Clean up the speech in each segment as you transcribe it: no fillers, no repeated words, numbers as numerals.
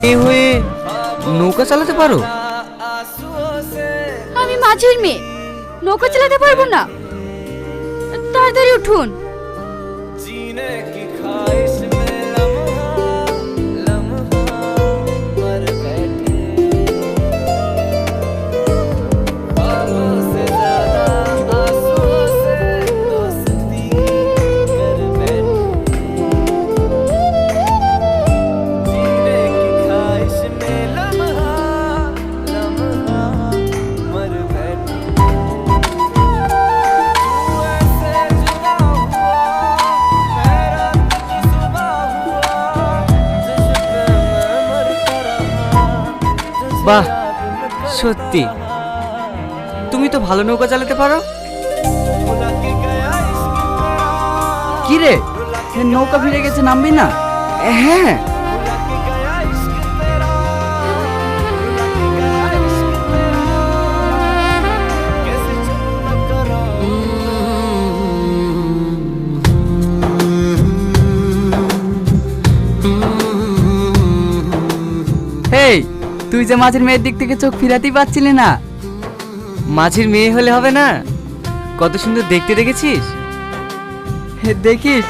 এ হয়ে নৌকা চালাতে পারো? আমি মাঝির মেয়ে, নৌকা চালাতে পারবো না। তাড়াতাড়ি উঠুন। বাহ, সত্যি তুমি তো ভালো নৌকা চালাতে পারো। কি রে, নৌকা ভিড়ে গেছে, নামবি না? হ্যাঁ, হেই, তুই যে মাঝের মেয়ের দিক থেকে চোখ ফিরাতেই পারছিলি না। মাঝির মেয়ে হলে হবে না? কত সুন্দর দেখতে, দেখেছিস? দেখিস,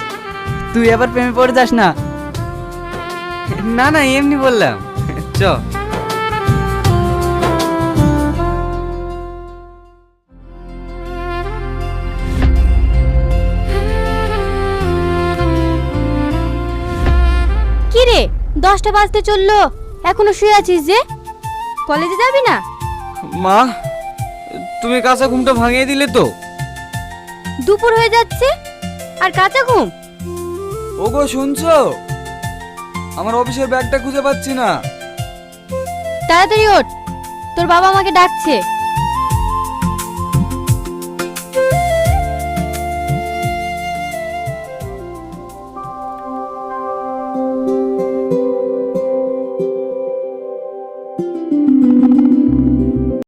তুই আবার প্রেমে পড়ে যাস না। না না, এমনি বললাম। চ। কি রে, 10টা বাজতে চললো, এখনো শুয়ে আছিস যে? কলেজে যাবি না? মা, তুমি কাঁচা ঘুমটা ভাঙিয়ে দিলে তো। দুপুর হয়ে যাচ্ছে আর কাঁচা ঘুম? ওগো শুনছো? আমার অফিসের ব্যাগটা খুঁজে পাচ্ছি না। তাড়াতাড়ি ওঠ, তোর বাবা আমাকে ডাকছে।